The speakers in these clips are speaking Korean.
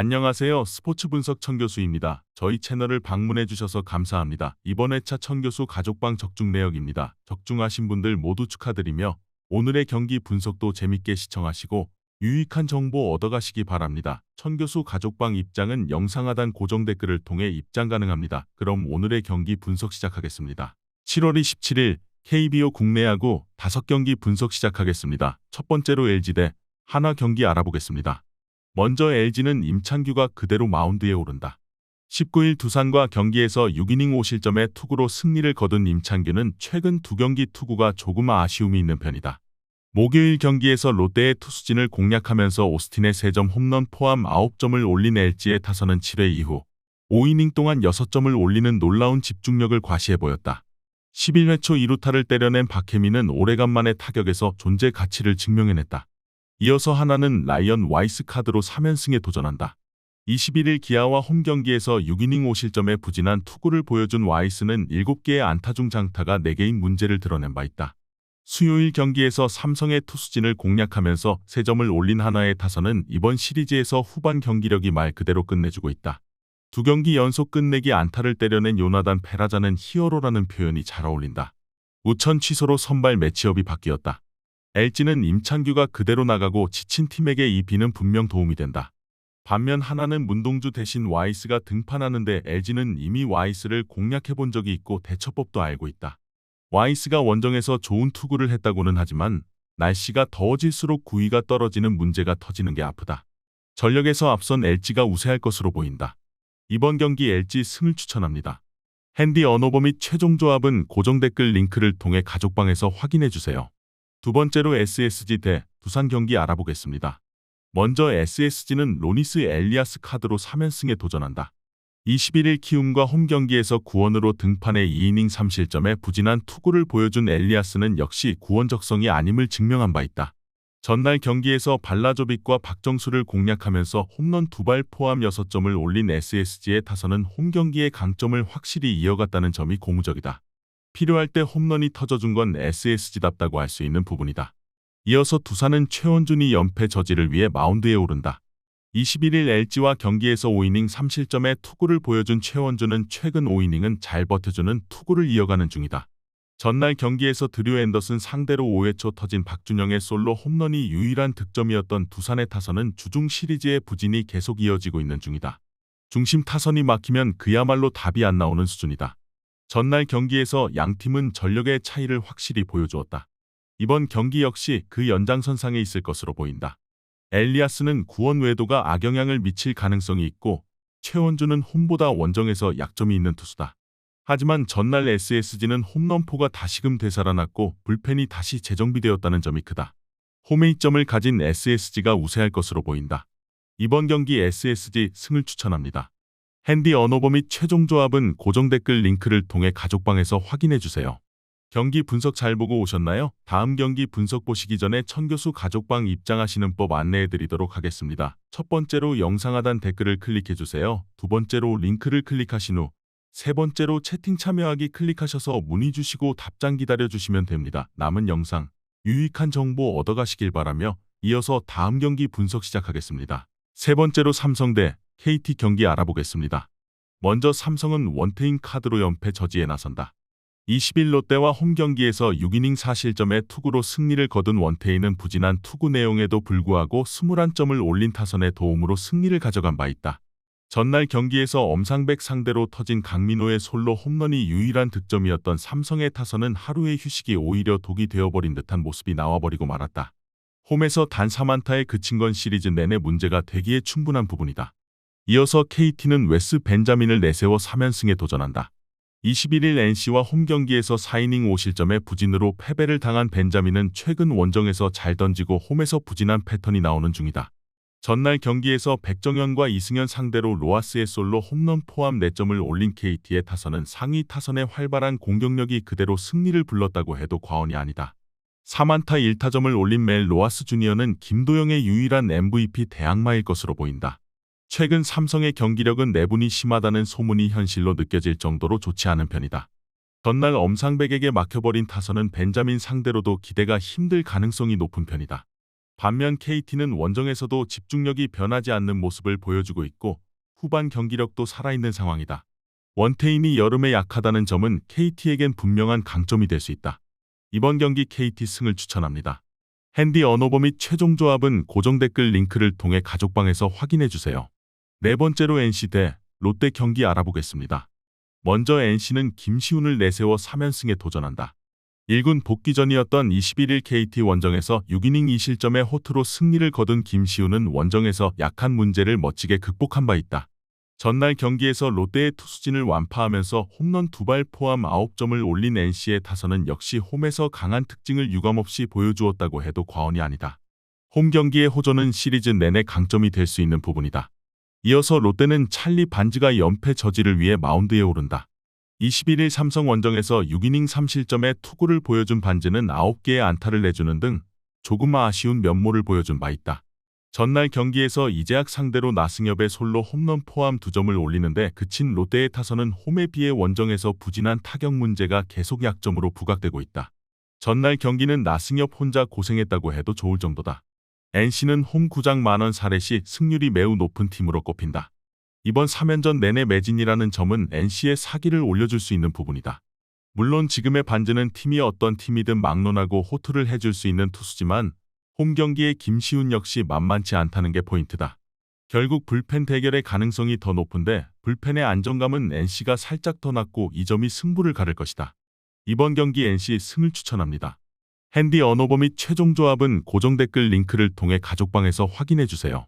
안녕하세요. 스포츠 분석 천교수입니다. 저희 채널을 방문해 주셔서 감사합니다. 이번 회차 천교수 가족방 적중 내역입니다. 적중하신 분들 모두 축하드리며 오늘의 경기 분석도 재밌게 시청하시고 유익한 정보 얻어가시기 바랍니다. 천교수 가족방 입장은 영상 하단 고정 댓글을 통해 입장 가능합니다. 그럼 오늘의 경기 분석 시작하겠습니다. 7월 27일 KBO 국내 야구 5경기 분석 시작하겠습니다. 첫 번째로 LG 대 한화 경기 알아보겠습니다. 먼저 LG는 임창규가 그대로 마운드에 오른다. 19일 두산과 경기에서 6이닝 5실점의 투구로 승리를 거둔 임창규는 최근 2경기 투구가 조금 아쉬움이 있는 편이다. 목요일 경기에서 롯데의 투수진을 공략하면서 오스틴의 3점 홈런 포함 9점을 올린 LG의 타선은 7회 이후 5이닝 동안 6점을 올리는 놀라운 집중력을 과시해 보였다. 11회 초 2루타를 때려낸 박혜민은 오래간만에 타격에서 존재 가치를 증명해냈다. 이어서 하나는 라이언 와이스 카드로 3연승에 도전한다. 21일 기아와 홈경기에서 6이닝 5실점의 부진한 투구를 보여준 와이스는 7개의 안타 중 장타가 4개인 문제를 드러낸 바 있다. 수요일 경기에서 삼성의 투수진을 공략하면서 3점을 올린 한화의 타선은 이번 시리즈에서 후반 경기력이 말 그대로 끝내주고 있다. 2경기 연속 끝내기 안타를 때려낸 요나단 페라자는 히어로라는 표현이 잘 어울린다. 우천 취소로 선발 매치업이 바뀌었다. LG는 임창규가 그대로 나가고 지친 팀에게 이 비는 분명 도움이 된다. 반면 하나는 문동주 대신 와이스가 등판하는데 LG는 이미 와이스를 공략해본 적이 있고 대처법도 알고 있다. 와이스가 원정에서 좋은 투구를 했다고는 하지만 날씨가 더워질수록 구위가 떨어지는 문제가 터지는 게 아프다. 전력에서 앞선 LG가 우세할 것으로 보인다. 이번 경기 LG 승을 추천합니다. 핸디 언어버 및 최종 조합은 고정 댓글 링크를 통해 가족방에서 확인해주세요. 두 번째로 SSG 대 두산 경기 알아보겠습니다. 먼저 SSG는 로니스 엘리아스 카드로 3연승에 도전한다. 21일 키움과 홈경기에서 구원으로 등판해 2이닝 3실점의 부진한 투구를 보여준 엘리아스는 역시 구원 적성이 아님을 증명한 바 있다. 전날 경기에서 발라조빅과 박정수를 공략하면서 홈런 2발 포함 6점을 올린 SSG의 타선은 홈경기의 강점을 확실히 이어갔다는 점이 고무적이다. 필요할 때 홈런이 터져준 건 SSG답다고 할 수 있는 부분이다. 이어서 두산은 최원준이 연패 저지를 위해 마운드에 오른다. 21일 LG와 경기에서 5이닝 3실점의 투구를 보여준 최원준은 최근 5이닝은 잘 버텨주는 투구를 이어가는 중이다. 전날 경기에서 드류 앤더슨 상대로 5회 초 터진 박준영의 솔로 홈런이 유일한 득점이었던 두산의 타선은 주중 시리즈의 부진이 계속 이어지고 있는 중이다. 중심 타선이 막히면 그야말로 답이 안 나오는 수준이다. 전날 경기에서 양팀은 전력의 차이를 확실히 보여주었다. 이번 경기 역시 그 연장선상에 있을 것으로 보인다. 엘리아스는 구원 외도가 악영향을 미칠 가능성이 있고 최원준은 홈보다 원정에서 약점이 있는 투수다. 하지만 전날 SSG는 홈런포가 다시금 되살아났고 불펜이 다시 재정비되었다는 점이 크다. 홈에 이점을 가진 SSG가 우세할 것으로 보인다. 이번 경기 SSG 승을 추천합니다. 핸디 언어버 및 최종 조합은 고정 댓글 링크를 통해 가족방에서 확인해주세요. 경기 분석 잘 보고 오셨나요? 다음 경기 분석 보시기 전에 천교수 가족방 입장하시는 법 안내해드리도록 하겠습니다. 첫 번째로 영상 하단 댓글을 클릭해주세요. 두 번째로 링크를 클릭하신 후 세 번째로 채팅 참여하기 클릭하셔서 문의 주시고 답장 기다려주시면 됩니다. 남은 영상, 유익한 정보 얻어가시길 바라며 이어서 다음 경기 분석 시작하겠습니다. 세 번째로 삼성 대 KT 경기 알아보겠습니다. 먼저 삼성은 원태인 카드로 연패 저지에 나선다. 20일 롯데와 홈경기에서 6이닝 4실점의 투구로 승리를 거둔 원태인은 부진한 투구 내용에도 불구하고 21점을 올린 타선의 도움으로 승리를 가져간 바 있다. 전날 경기에서 엄상백 상대로 터진 강민호의 솔로 홈런이 유일한 득점이었던 삼성의 타선은 하루의 휴식이 오히려 독이 되어버린 듯한 모습이 나와버리고 말았다. 홈에서 단 3안타에 그친 건 시리즈 내내 문제가 되기에 충분한 부분이다. 이어서 KT는 웨스 벤자민을 내세워 3연승에 도전한다. 21일 NC와 홈경기에서 4이닝 5실점의 부진으로 패배를 당한 벤자민은 최근 원정에서 잘 던지고 홈에서 부진한 패턴이 나오는 중이다. 전날 경기에서 백정현과 이승현 상대로 로하스의 솔로 홈런 포함 4점을 올린 KT의 타선은 상위 타선의 활발한 공격력이 그대로 승리를 불렀다고 해도 과언이 아니다. 3안타 1타점을 올린 멜 로하스 주니어는 김도영의 유일한 MVP 대항마일 것으로 보인다. 최근 삼성의 경기력은 내분이 심하다는 소문이 현실로 느껴질 정도로 좋지 않은 편이다. 전날 엄상백에게 막혀버린 타선은 벤자민 상대로도 기대가 힘들 가능성이 높은 편이다. 반면 KT는 원정에서도 집중력이 변하지 않는 모습을 보여주고 있고 후반 경기력도 살아있는 상황이다. 원태인이 여름에 약하다는 점은 KT에겐 분명한 강점이 될 수 있다. 이번 경기 KT 승을 추천합니다. 핸디 언어버 및 최종 조합은 고정 댓글 링크를 통해 가족방에서 확인해주세요. 네 번째로 NC 대 롯데 경기 알아보겠습니다. 먼저 NC는 김시훈을 내세워 3연승에 도전한다. 1군 복귀전이었던 21일 KT 원정에서 6이닝 2실점의 호투로 승리를 거둔 김시훈은 원정에서 약한 문제를 멋지게 극복한 바 있다. 전날 경기에서 롯데의 투수진을 완파하면서 홈런 2발 포함 9점을 올린 NC의 타선은 역시 홈에서 강한 특징을 유감없이 보여주었다고 해도 과언이 아니다. 홈 경기의 호전은 시리즈 내내 강점이 될 수 있는 부분이다. 이어서 롯데는 찰리 반즈가 연패 저지를 위해 마운드에 오른다. 21일 삼성 원정에서 6이닝 3실점의 투구를 보여준 반즈는 9개의 안타를 내주는 등 조금 아쉬운 면모를 보여준 바 있다. 전날 경기에서 이재학 상대로 나승엽의 솔로 홈런 포함 2점을 올리는데 그친 롯데의 타선은 홈에 비해 원정에서 부진한 타격 문제가 계속 약점으로 부각되고 있다. 전날 경기는 나승엽 혼자 고생했다고 해도 좋을 정도다. NC는 홈 구장 만원 사례 시 승률이 매우 높은 팀으로 꼽힌다. 이번 3연전 내내 매진이라는 점은 NC의 사기를 올려줄 수 있는 부분이다. 물론 지금의 반즈는 팀이 어떤 팀이든 막론하고 호투를 해줄 수 있는 투수지만 홈 경기에 김시훈 역시 만만치 않다는 게 포인트다. 결국 불펜 대결의 가능성이 더 높은데 불펜의 안정감은 NC가 살짝 더 낮고 이 점이 승부를 가를 것이다. 이번 경기 NC 승을 추천합니다. 핸디 언어버 및 최종 조합은 고정 댓글 링크를 통해 가족방에서 확인해주세요.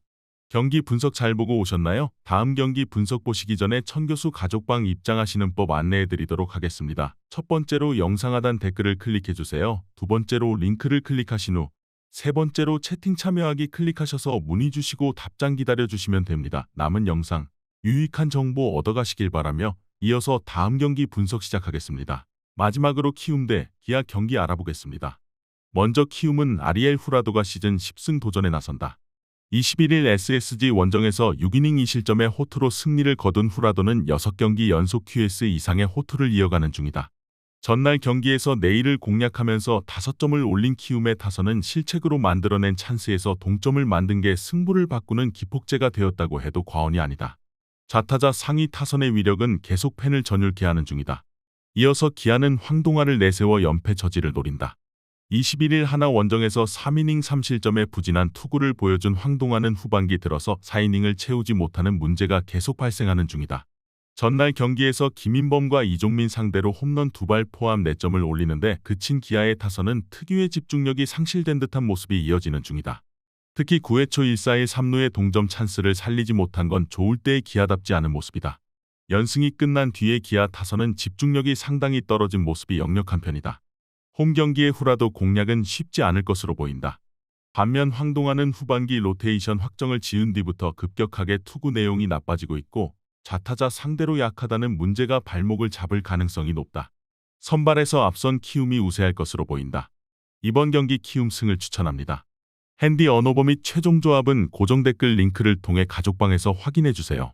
경기 분석 잘 보고 오셨나요? 다음 경기 분석 보시기 전에 천교수 가족방 입장하시는 법 안내해드리도록 하겠습니다. 첫 번째로 영상 하단 댓글을 클릭해주세요. 두 번째로 링크를 클릭하신 후 세 번째로 채팅 참여하기 클릭하셔서 문의 주시고 답장 기다려주시면 됩니다. 남은 영상 유익한 정보 얻어가시길 바라며 이어서 다음 경기 분석 시작하겠습니다. 마지막으로 키움 대 기아 경기 알아보겠습니다. 먼저 키움은 아리엘 후라도가 시즌 10승 도전에 나선다. 21일 SSG 원정에서 6이닝 2실점의 호투로 승리를 거둔 후라도는 6경기 연속 QS 이상의 호투를 이어가는 중이다. 전날 경기에서 내일을 공략하면서 5점을 올린 키움의 타선은 실책으로 만들어낸 찬스에서 동점을 만든 게 승부를 바꾸는 기폭제가 되었다고 해도 과언이 아니다. 좌타자 상위 타선의 위력은 계속 팬을 전율케 하는 중이다. 이어서 기아는 황동아를 내세워 연패 저지를 노린다. 21일 하나 원정에서 3이닝 3실점의 부진한 투구를 보여준 황동아는 후반기 들어서 4이닝을 채우지 못하는 문제가 계속 발생하는 중이다. 전날 경기에서 김인범과 이종민 상대로 홈런 2발 포함 4점을 올리는데 그친 기아의 타선은 특유의 집중력이 상실된 듯한 모습이 이어지는 중이다. 특히 9회 초 1-4의 3루의 동점 찬스를 살리지 못한 건 좋을 때의 기아답지 않은 모습이다. 연승이 끝난 뒤에 기아 타선은 집중력이 상당히 떨어진 모습이 역력한 편이다. 홈 경기의 후라도 공략은 쉽지 않을 것으로 보인다. 반면 황동아는 후반기 로테이션 확정을 지은 뒤부터 급격하게 투구 내용이 나빠지고 있고 좌타자 상대로 약하다는 문제가 발목을 잡을 가능성이 높다. 선발에서 앞선 키움이 우세할 것으로 보인다. 이번 경기 키움 승을 추천합니다. 핸디 언어버 및 최종 조합은 고정 댓글 링크를 통해 가족방에서 확인해주세요.